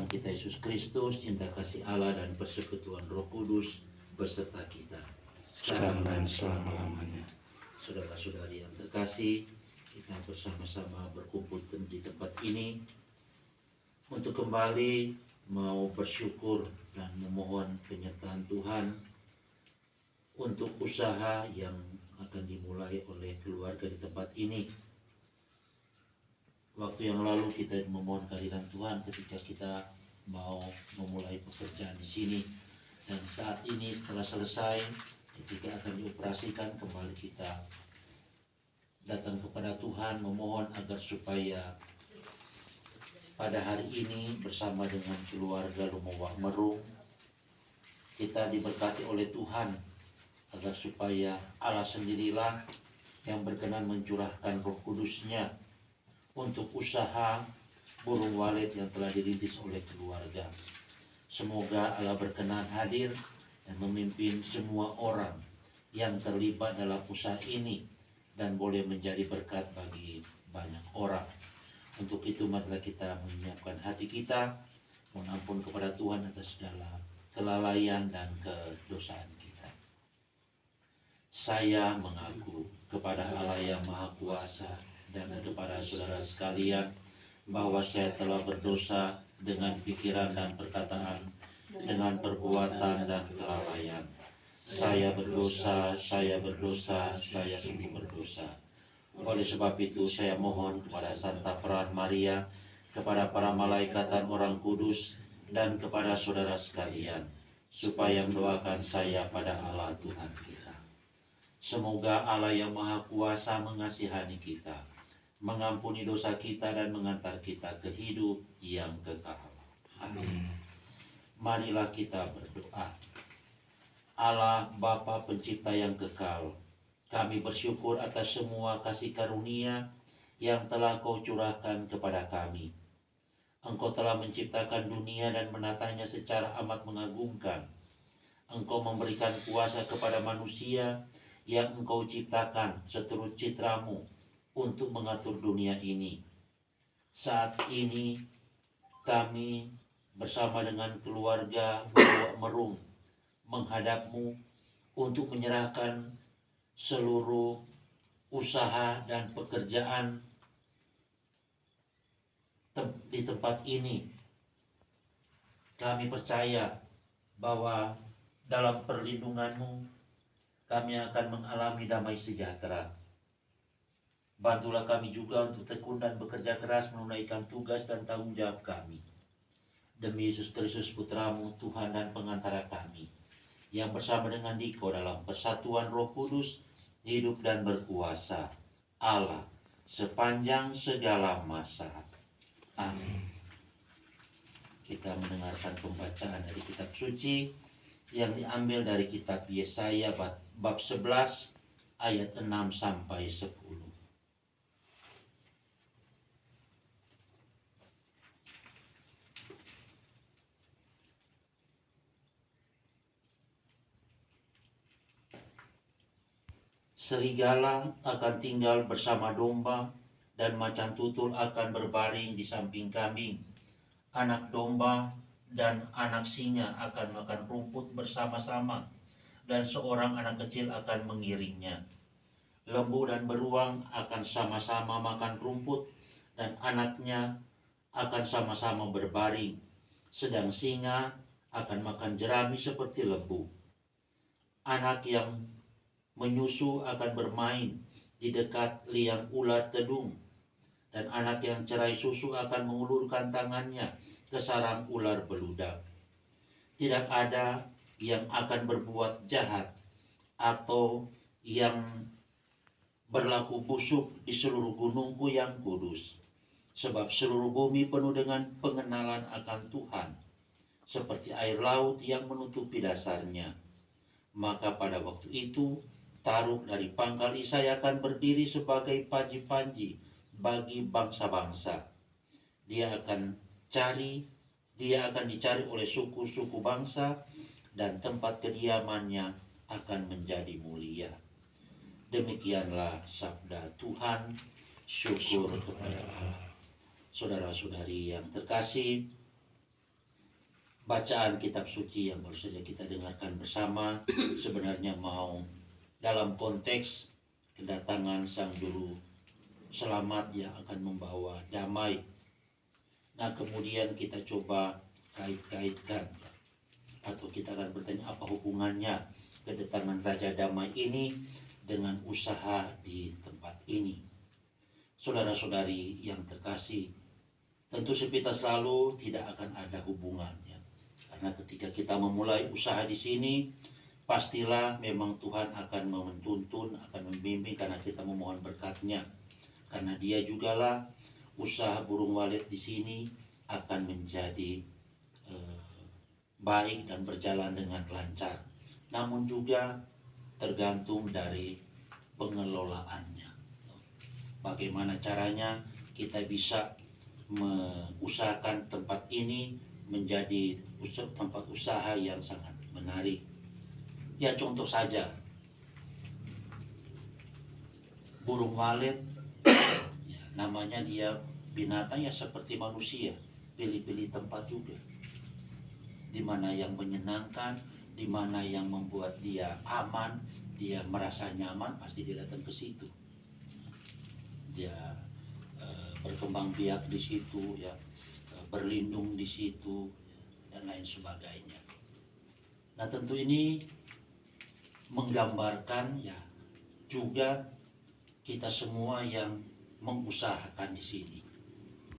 Tuhan kita Yesus Kristus, cinta kasih Allah dan persekutuan Roh Kudus beserta kita sekarang dan selama-lamanya. Saudara-saudari yang terkasih, kita bersama-sama berkumpul di tempat ini untuk kembali mau bersyukur dan memohon penyertaan Tuhan untuk usaha yang akan dimulai oleh keluarga di tempat ini. Waktu yang lalu kita memohon kehadiran Tuhan ketika kita mau memulai pekerjaan di sini, dan saat ini setelah selesai, ketika akan dioperasikan, kembali kita datang kepada Tuhan memohon agar supaya pada hari ini bersama dengan keluarga Lumawak Merung kita diberkati oleh Tuhan, agar supaya Allah sendirilah yang berkenan mencurahkan Roh Kudus-Nya untuk usaha burung walet yang telah dirintis oleh keluarga. Semoga Allah berkenan hadir dan memimpin semua orang yang terlibat dalam usaha ini dan boleh menjadi berkat bagi banyak orang. Untuk itu marilah kita menyiapkan hati kita, mohon ampun kepada Tuhan atas segala kelalaian dan kedosaan kita. Saya mengaku kepada Allah yang Maha Kuasa dan kepada saudara sekalian bahwa saya telah berdosa dengan pikiran dan perkataan, dengan perbuatan dan kelalaian. Saya berdosa, saya sungguh berdosa. Oleh sebab itu saya mohon kepada Santa Peran Maria, kepada para malaikat dan orang kudus, dan kepada saudara sekalian, supaya mendoakan saya pada Allah Tuhan kita. Semoga Allah yang Maha Kuasa mengasihani kita, mengampuni dosa kita dan mengantar kita ke hidup yang kekal. Amin. Marilah kita berdoa. Allah Bapa Pencipta yang kekal, kami bersyukur atas semua kasih karunia yang telah Kau curahkan kepada kami. Engkau telah menciptakan dunia dan menatanya secara amat mengagumkan. Engkau memberikan kuasa kepada manusia yang Engkau ciptakan seturut citramu untuk mengatur dunia ini. Saat ini kami bersama dengan keluarga Lumawak Merung menghadap-Mu untuk menyerahkan seluruh usaha dan pekerjaan di tempat ini. Kami percaya bahwa dalam perlindungan-Mu kami akan mengalami damai sejahtera. Bantulah kami juga untuk tekun dan bekerja keras menunaikan tugas dan tanggung jawab kami. Demi Yesus Kristus Putra-Mu, Tuhan dan pengantara kami, yang bersama dengan Dikau dalam persatuan Roh Kudus, hidup dan berkuasa Allah sepanjang segala masa. Amin. Kita mendengarkan pembacaan dari kitab suci yang diambil dari kitab Yesaya bab 11 ayat 6 sampai 10. Serigala akan tinggal bersama domba, dan macan tutul akan berbaring di samping kambing. Anak domba dan anak singa akan makan rumput bersama-sama, dan seorang anak kecil akan mengiringnya. Lembu dan beruang akan sama-sama makan rumput, dan anaknya akan sama-sama berbaring. Sedang singa akan makan jerami seperti lembu. Anak yang menyusu akan bermain di dekat liang ular tedung, dan anak yang cerai susu akan mengulurkan tangannya ke sarang ular beludak. Tidak ada yang akan berbuat jahat atau yang berlaku busuk di seluruh gunungku yang kudus, sebab seluruh bumi penuh dengan pengenalan akan Tuhan, seperti air laut yang menutupi dasarnya. Maka pada waktu itu Taruk dari pangkal Isai akan berdiri sebagai panji-panji bagi bangsa-bangsa. Dia akan dicari oleh suku-suku bangsa, dan tempat kediamannya akan menjadi mulia. Demikianlah sabda Tuhan. Syukur kepada Allah. Saudara-saudari yang terkasih, bacaan kitab suci yang baru saja kita dengarkan bersama sebenarnya mau dalam konteks kedatangan Sang Juru Selamat yang akan membawa damai. Nah, kemudian kita coba kait-kaitkan, atau kita akan bertanya apa hubungannya kedatangan Raja Damai ini dengan usaha di tempat ini. Saudara-saudari yang terkasih, tentu sepintas lalu tidak akan ada hubungannya. Karena ketika kita memulai usaha di sini, pastilah memang Tuhan akan menuntun, akan membimbing karena kita memohon berkat-Nya. Karena Dia jugalah usaha burung walet di sini akan menjadi baik dan berjalan dengan lancar. Namun juga tergantung dari pengelolaannya. Bagaimana caranya kita bisa mengusahakan tempat ini menjadi tempat usaha yang sangat menarik. Ya, contoh saja, burung walet, ya, namanya dia binatang ya seperti manusia, pilih-pilih tempat juga. Di mana yang menyenangkan, di mana yang membuat dia aman, dia merasa nyaman, pasti dia datang ke situ. Dia berkembang biak di situ, ya, berlindung di situ, dan lain sebagainya. Nah, tentu ini menggambarkan ya juga kita semua yang mengusahakan di sini.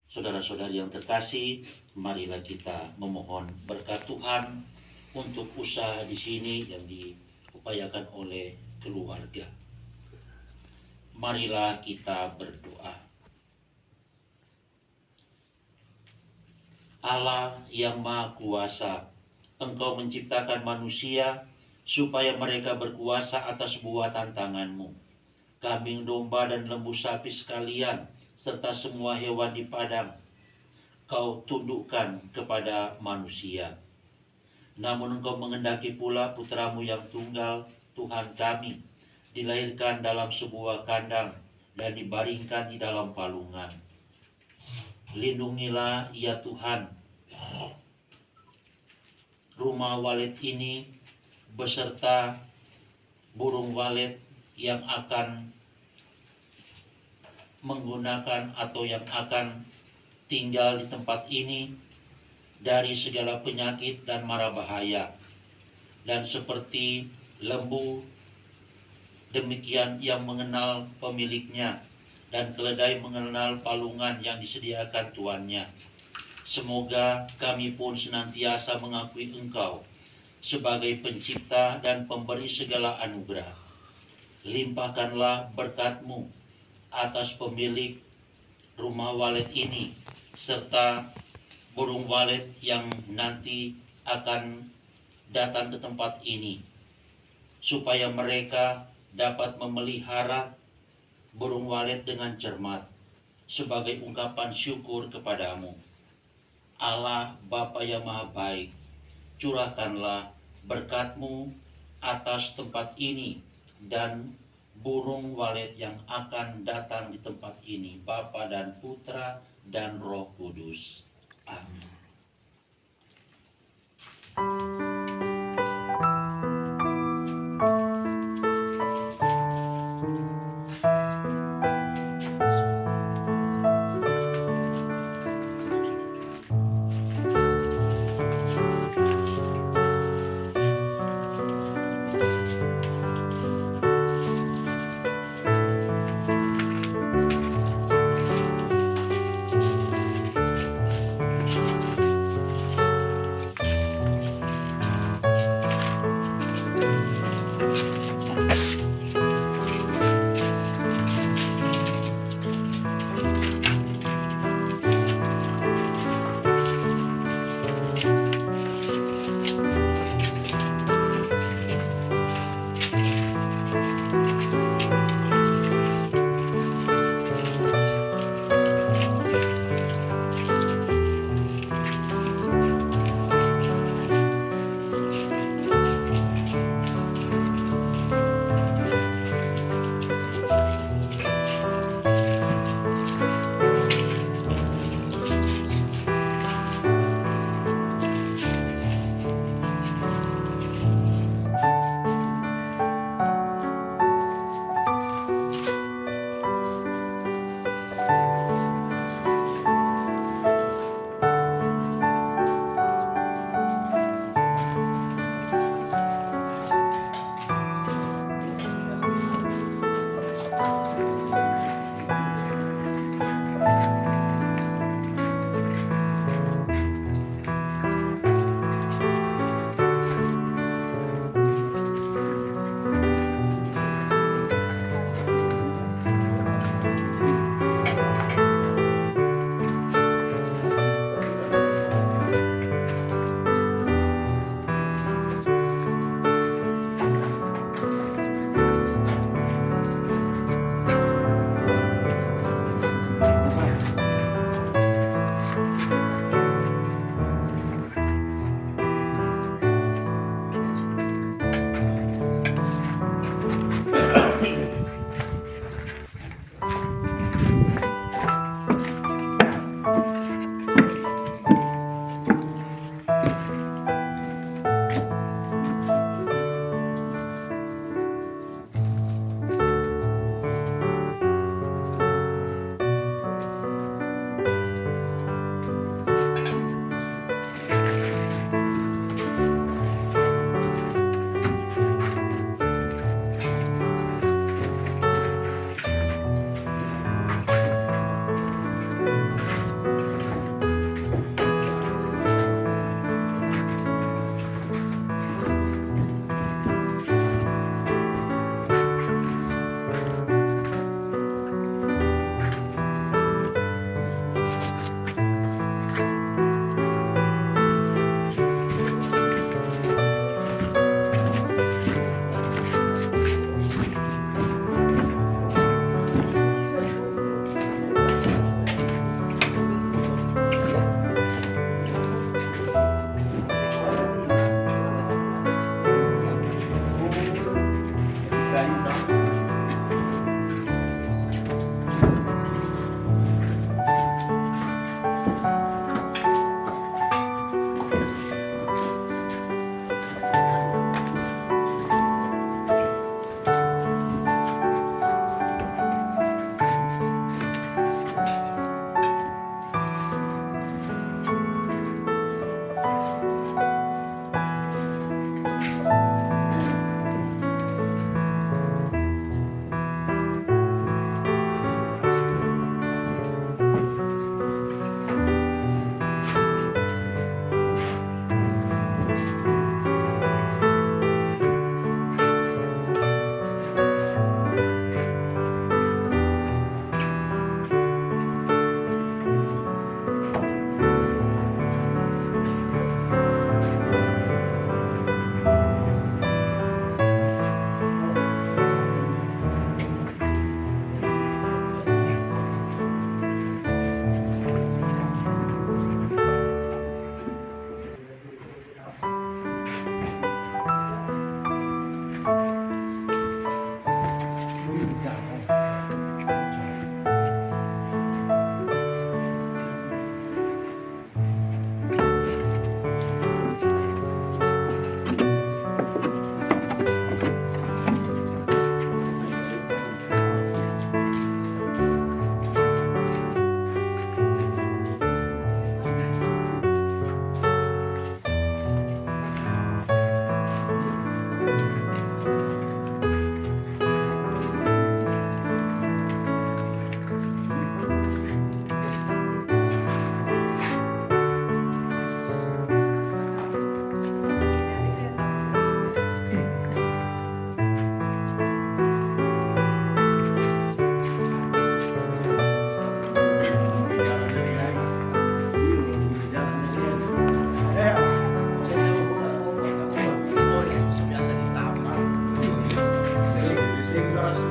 Saudara-saudari yang terkasih, marilah kita memohon berkat Tuhan untuk usaha di sini yang diupayakan oleh keluarga. Marilah kita berdoa. Allah yang Maha Kuasa, Engkau menciptakan manusia supaya mereka berkuasa atas buatan tangan-Mu. Kambing domba dan lembu sapi sekalian, serta semua hewan di padang, Kau tundukkan kepada manusia. Namun Engkau mengendaki pula putra-Mu yang tunggal, Tuhan kami, dilahirkan dalam sebuah kandang dan dibaringkan di dalam palungan. Lindungilah ya Tuhan rumah walet ini beserta burung walet yang akan menggunakan atau yang akan tinggal di tempat ini dari segala penyakit dan mara bahaya. Dan seperti lembu, demikian yang mengenal pemiliknya, dan keledai mengenal palungan yang disediakan tuannya. Semoga kami pun senantiasa mengakui Engkau sebagai pencipta dan pemberi segala anugerah. Limpahkanlah berkat-Mu atas pemilik rumah walet ini, serta burung walet yang nanti akan datang ke tempat ini, supaya mereka dapat memelihara burung walet dengan cermat sebagai ungkapan syukur kepadamu. Allah Bapa yang Maha Baik, curahkanlah berkat-Mu atas tempat ini dan burung walet yang akan datang di tempat ini, Bapa dan Putra dan Roh Kudus. Amin.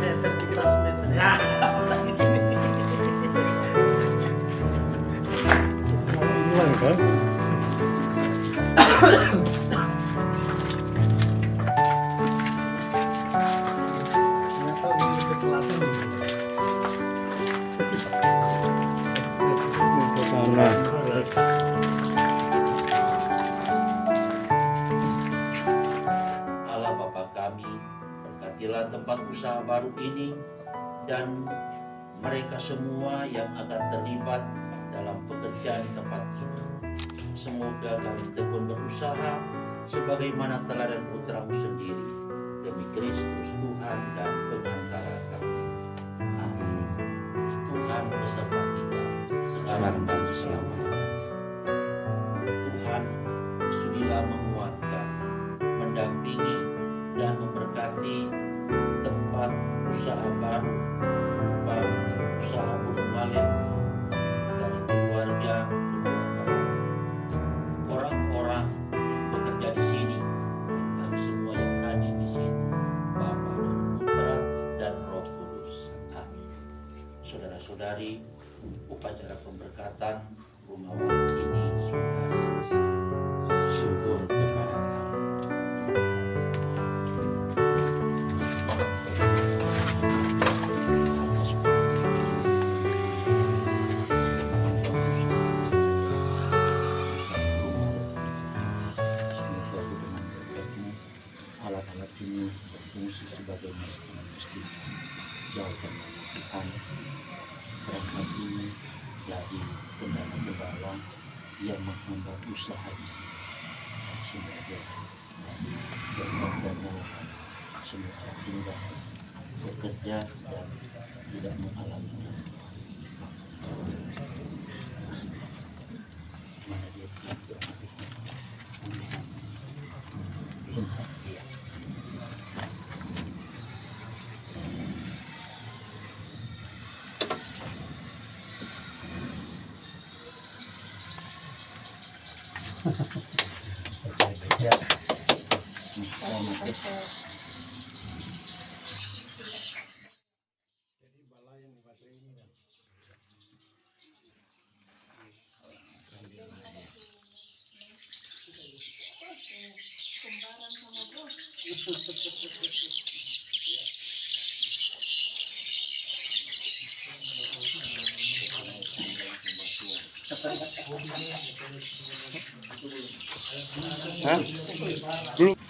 meter 300 meter ya. Hilang kan? Ternyata di ke selatan. Ke sana. Allah Bapa kami, berkatilah tempat usaha baru ini dan mereka semua yang akan terlibat dalam pekerjaan tempat ini. Semoga kami tekun berusaha sebagaimana teladan putramu sendiri, demi Kristus Tuhan dan pengantara kami. Amin. Tuhan beserta kita sekarang dan selamanya. Tuhan, sudilah menguatkan, mendampingi, dan memberkati tempat usaha baru berupa usaha burung walet dari keluarga orang-orang yang bekerja di sini dan semua yang hadir di sini, Bapa dan Putra dan Roh Kudus. Amin. Saudara-saudari, upacara pemberkatan rumah walet ini sudah selesai. Syukur kepada Allah. Alat-alat ini berfungsi sebagai mesin jauhkan Tuhan. Berangkat ini dari kendala-kendala yang menghambat usaha di sini. Semoga dari berkat dan Tuhan semoga tinggal bekerja dan tidak mengalami mana dia tidak iya. Hah? Belum.